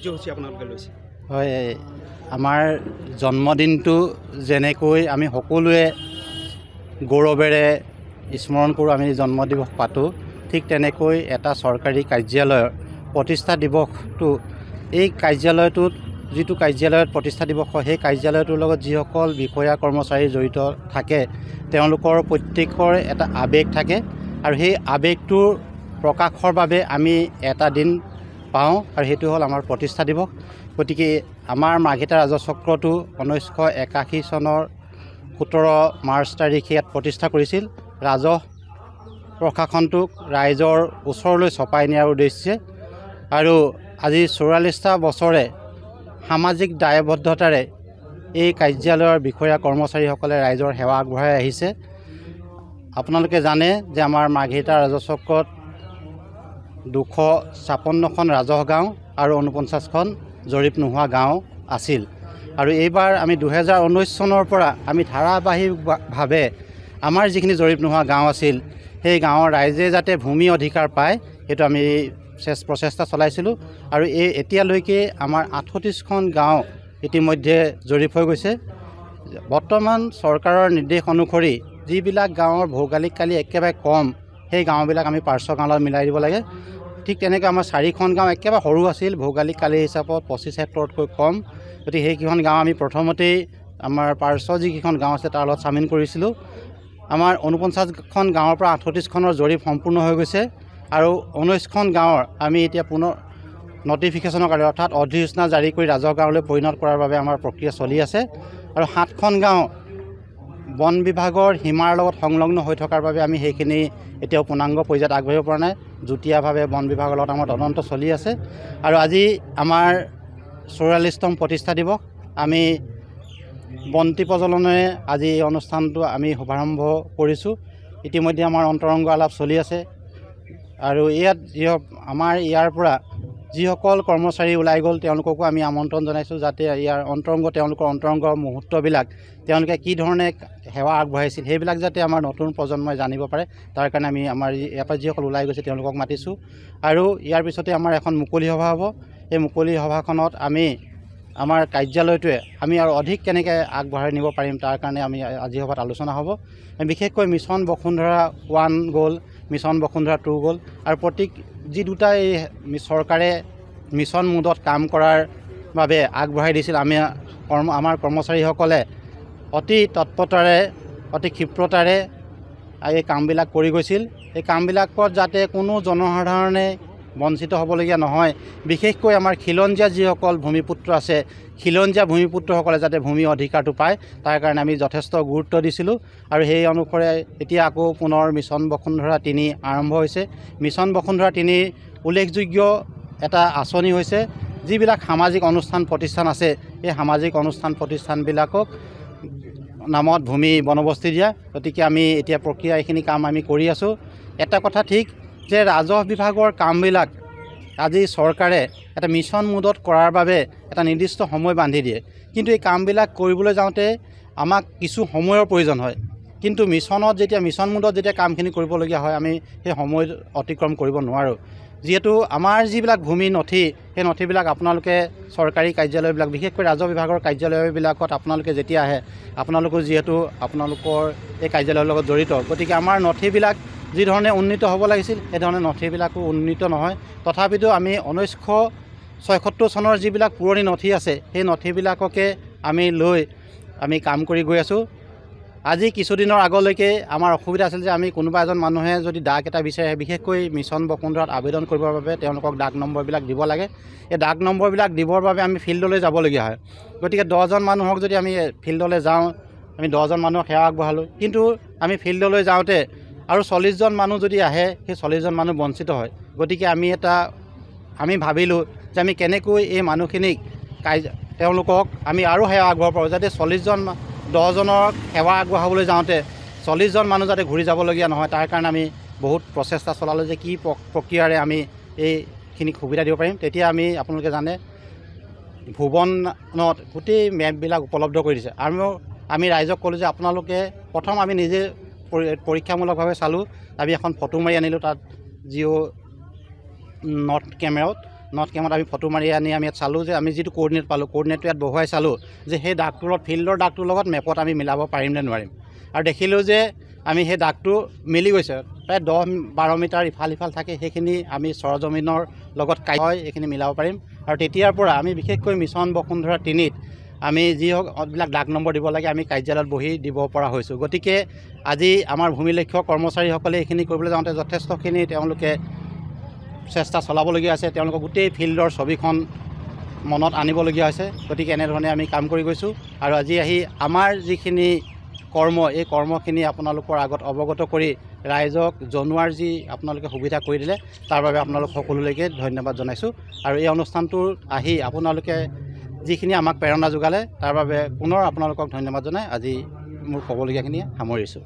কাৰ্যসূচী আপোনালোকে লৈছে? হয়, আমাৰ জন্মদিনটো যেনেকৈ আমি সকলোৱে গৌৰৱেৰে স্মৰণ কৰোঁ, আমি জন্মদিৱস পাতোঁ, ঠিক তেনেকৈ এটা চৰকাৰী কাৰ্যালয়ৰ প্ৰতিষ্ঠা দিৱসটো এই কাৰ্যালয়টোত যিটো কাৰ্যালয়ত প্ৰতিষ্ঠা দিৱস হয় সেই কাৰ্যালয়টোৰ লগত যিসকল বিষয়া কৰ্মচাৰী জড়িত থাকে তেওঁলোকৰ প্ৰত্যেকৰ এটা আৱেগ থাকে আৰু সেই আৱেগটোৰ প্ৰকাশৰ বাবে আমি এটা দিন পাওঁ আৰু সেইটো হ'ল আমাৰ প্ৰতিষ্ঠা দিৱস। গতিকে আমাৰ মাৰ্ঘেৰিটা ৰাজচক্ৰটো 1981 চনৰ 17 মাৰ্চ তাৰিখে ইয়াত প্ৰতিষ্ঠা কৰিছিল। ৰাজহ প্ৰশাসনটোক ৰাইজৰ ওচৰলৈ চপাই নিয়াৰ উদ্দেশ্যে আৰু আজি 44টা বছৰে সামাজিক দায়বদ্ধতাৰে এই কাৰ্যালয়ৰ বিষয়া কৰ্মচাৰীসকলে ৰাইজৰ সেৱা আগবঢ়াই আহিছে। আপোনালোকে জানে যে আমাৰ মাৰ্ঘেৰিটা ৰাজচক্ৰত 256খন ৰাজহ গাঁও আৰু 49খন জৰীপ নোহোৱা গাঁও আছিল আৰু এইবাৰ আমি 2019 চনৰ পৰা আমি ধাৰাবাহিকভাৱে আমাৰ যিখিনি জৰীপ নোহোৱা গাঁও আছিল সেই গাঁৱৰ ৰাইজে যাতে ভূমি অধিকাৰ পায় সেইটো আমি প্ৰচেষ্টা চলাইছিলোঁ আৰু এতিয়ালৈকে আমাৰ 38খন গাঁও ইতিমধ্যে জৰীপ হৈ গৈছে। বৰ্তমান চৰকাৰৰ নিৰ্দেশ অনুসৰি যিবিলাক গাঁৱৰ ভৌগোলিক কালি একেবাৰে কম সেই গাঁওবিলাক আমি পাৰ্শ্ব গাঁৱত মিলাই দিব লাগে। ঠিক তেনেকৈ আমাৰ 4খন গাঁও একেবাৰে সৰু আছিল, ভৌগোলিক কালি হিচাপত 25 হেক্টৰতকৈ কম। গতিকে সেইকেইখন গাঁও আমি প্ৰথমতেই আমাৰ পাৰ্শ্ব যিকেইখন গাঁও আছে তাৰ লগত চামিল কৰিছিলোঁ। আমাৰ 49খন গাঁৱৰ পৰা 38খনৰ জৰীপ সম্পূৰ্ণ হৈ গৈছে আৰু 19খন গাঁৱৰ আমি এতিয়া পুনৰ নটিফিকেশ্যনৰ কাৰণে অৰ্থাৎ অধিসূচনা জাৰি কৰি ৰাজহ গাঁৱলৈ পৰিণত কৰাৰ বাবে আমাৰ প্ৰক্ৰিয়া চলি আছে আৰু 7খন গাঁও বন বিভাগৰ সীমাৰ লগত সংলগ্ন হৈ থকাৰ বাবে আমি সেইখিনি এতিয়াও পূৰ্ণাংগ পৰ্যায়ত আগবাঢ়িব পৰা নাই। যুটীয়াভাৱে বন বিভাগৰ লগত আমাৰ তদন্ত চলি আছে আৰু আজি আমাৰ 44তম প্ৰতিষ্ঠা দিৱস। আমি বন্তি প্ৰজ্বলনেৰে আজি এই অনুষ্ঠানটো আমি শুভাৰম্ভ কৰিছোঁ। ইতিমধ্যে আমাৰ অন্তৰংগ আলাপ চলি আছে আৰু ইয়াত আমাৰ ইয়াৰ পৰা যিসকল কৰ্মচাৰী ওলাই গ'ল তেওঁলোককো আমি আমন্ত্ৰণ জনাইছোঁ যাতে ইয়াৰ তেওঁলোকৰ অন্তৰংগ মুহূৰ্তবিলাক তেওঁলোকে কি ধৰণে সেৱা আগবঢ়াইছিল সেইবিলাক যাতে আমাৰ নতুন প্ৰজন্মই জানিব পাৰে তাৰ কাৰণে আমি আমাৰ ইয়াৰ পৰা যিসকল ওলাই গৈছে তেওঁলোকক মাতিছোঁ আৰু ইয়াৰ পিছতে আমাৰ এখন মুকলি সভা হ'ব। এই মুকলি সভাখনত আমি আমাৰ কাৰ্যালয়টোৱে আমি আৰু অধিক কেনেকৈ আগবঢ়াই নিব পাৰিম তাৰ কাৰণে আমি আজি সভাত আলোচনা হ'ব। বিশেষকৈ মিছন বসুন্ধৰা 1 গ'ল, মিছন বসুন্ধৰা 2 গ'ল আৰু যি দুটা এই চৰকাৰে মিছন মোডত কাম কৰাৰ বাবে আগবঢ়াই দিছিল আমাৰ কৰ্মচাৰীসকলে অতি তৎপৰতাৰে অতি ক্ষিপ্ৰতাৰে এই কামবিলাক কৰি গৈছিল। এই কামবিলাকত যাতে কোনো জনসাধাৰণে বঞ্চিত হ'বলগীয়া নহয়, বিশেষকৈ আমাৰ খিলঞ্জীয়া যিসকল ভূমিপুত্ৰ আছে খিলঞ্জীয়া ভূমিপুত্ৰসকলে যাতে ভূমি অধিকাৰটো পায় তাৰ কাৰণে আমি যথেষ্ট গুৰুত্ব দিছিলোঁ আৰু সেই অনুসৰি এতিয়া আকৌ পুনৰ মিছন বসুন্ধৰা 3 আৰম্ভ হৈছে। মিছন বসুন্ধৰা 3 উল্লেখযোগ্য এটা আঁচনি হৈছে যিবিলাক সামাজিক অনুষ্ঠান প্ৰতিষ্ঠান আছে এই সামাজিক অনুষ্ঠান প্ৰতিষ্ঠানবিলাকক নামত ভূমি বন্দবস্তি দিয়া। গতিকে আমি এতিয়া প্ৰক্ৰিয়া এইখিনি কাম আমি কৰি আছোঁ। এটা কথা ঠিক যে ৰাজহ বিভাগৰ কামবিলাক আজি চৰকাৰে এটা মিছন মোডত কৰাৰ বাবে এটা নিৰ্দিষ্ট সময় বান্ধি দিয়ে, কিন্তু এই কামবিলাক কৰিবলৈ যাওঁতে আমাক কিছু সময়ৰ প্ৰয়োজন হয়। কিন্তু মিছন মোডত যেতিয়া কামখিনি কৰিবলগীয়া হয় আমি সেই সময় অতিক্ৰম কৰিব নোৱাৰোঁ। যিহেতু আমাৰ যিবিলাক ভূমি নথি সেই নথিবিলাক আপোনালোকে চৰকাৰী কাৰ্যালয়বিলাক বিশেষকৈ ৰাজহ বিভাগৰ কাৰ্যালয়বিলাকত আপোনালোকে যেতিয়া আহে আপোনালোকো যিহেতু আপোনালোকৰ এই কাৰ্যালয়ৰ লগত জড়িত, গতিকে আমাৰ নথিবিলাক যি ধৰণে উন্নীত হ'ব লাগিছিল সেই ধৰণে নথিবিলাকো উন্নীত নহয়। তথাপিতো আমি 1976 চনৰ যিবিলাক পুৰণি নথি আছে সেই নথিবিলাককে আমি লৈ আমি কাম কৰি গৈ আছোঁ। আজি কিছুদিনৰ আগলৈকে আমাৰ অসুবিধা আছিল যে আমি কোনোবা এজন মানুহে যদি ডাক এটা বিচাৰে বিশেষকৈ মিছন বসুন্ধৰাত আবেদন কৰিবৰ বাবে তেওঁলোকক ডাক নম্বৰবিলাক দিব লাগে। এই ডাক নম্বৰবিলাক দিবৰ বাবে আমি ফিল্ডলৈ যাবলগীয়া হয়। গতিকে 10জন মানুহক যদি আমি ফিল্ডলৈ যাওঁ আমি 10জন মানুহক সেৱা আগবঢ়ালোঁ, কিন্তু আমি ফিল্ডলৈ যাওঁতে আৰু 40জন মানুহ যদি আহে সেই 40জন মানুহ বঞ্চিত হয়। গতিকে আমি ভাবিলোঁ যে আমি কেনেকৈ এই মানুহখিনিক তেওঁলোকক আমি আৰু সেৱা আগবঢ়াব পাৰোঁ যাতে 10জনৰ সেৱা আগবঢ়াবলৈ যাওঁতে 40জন মানুহ যাতে ঘূৰি যাবলগীয়া নহয়। তাৰ কাৰণে আমি বহুত প্ৰচেষ্টা চলালোঁ যে কি প্ৰক্ৰিয়াৰে আমি এইখিনিক সুবিধা দিব পাৰিম। তেতিয়া আপোনালোকে জানে ভুৱনত গোটেই মেপবিলাক উপলব্ধ কৰি দিছে আৰু আমি ৰাইজক ক'লোঁ যে আপোনালোকে প্ৰথম আমি নিজে পৰীক্ষামূলকভাৱে চালোঁ। আমি এখন ফটো মাৰি আনিলোঁ তাত জিঅ' নৰ্থ কেমেৰাত নট কেম্পত আমি ফটো মাৰি আনি আমি ইয়াত চালোঁ যে আমি যিটো কোঅৰ্ডিনেট পালোঁ কোঅৰ্ডিনেটটো ইয়াত বহুৱাই চালোঁ যে সেই দাগটোৰ লগত ফিল্ডৰ দাগটোৰ লগত মেপত আমি মিলাব পাৰিম নে নোৱাৰিম আৰু দেখিলোঁ যে আমি সেই দাগটো মিলি গৈছে প্ৰায় 10-12 মিটাৰ ইফাল সিফাল থাকে সেইখিনি আমি সৰজমিনৰ লগত হয় এইখিনি মিলাব পাৰিম আৰু তেতিয়াৰ পৰা আমি বিশেষকৈ মিছন বসুন্ধৰা 3ত আমি যিবিলাক ডাক নম্বৰ দিব লাগে আমি কাৰ্যালয়ত বহি দিব পৰা হৈছোঁ গতিকে আজি আমাৰ ভূমিলেখ্য কৰ্মচাৰীসকলে এইখিনি কৰিবলৈ যাওঁতে যথেষ্টখিনি তেওঁলোকে চেষ্টা চলাবলগীয়া আছে তেওঁলোকৰ গোটেই ফিল্ডৰ ছবিখন মনত আনিবলগীয়া হৈছে গতিকে এনেধৰণে আমি কাম কৰি গৈছোঁ আৰু আজি আহি আমাৰ যিখিনি কৰ্ম এই কৰ্মখিনি আপোনালোকৰ আগত অৱগত কৰি ৰাইজক জনোৱাৰ যি আপোনালোকে সুবিধা কৰি দিলে তাৰ বাবে আপোনালোক সকলোলৈকে ধন্যবাদ জনাইছোঁ আৰু এই অনুষ্ঠানটোৰ আহি আপোনালোকে যিখিনি আমাক প্ৰেৰণা যোগালে তাৰ বাবে পুনৰ আপোনালোকক ধন্যবাদ জনাই আজি মোৰ ক'বলগীয়াখিনি সামৰিছোঁ।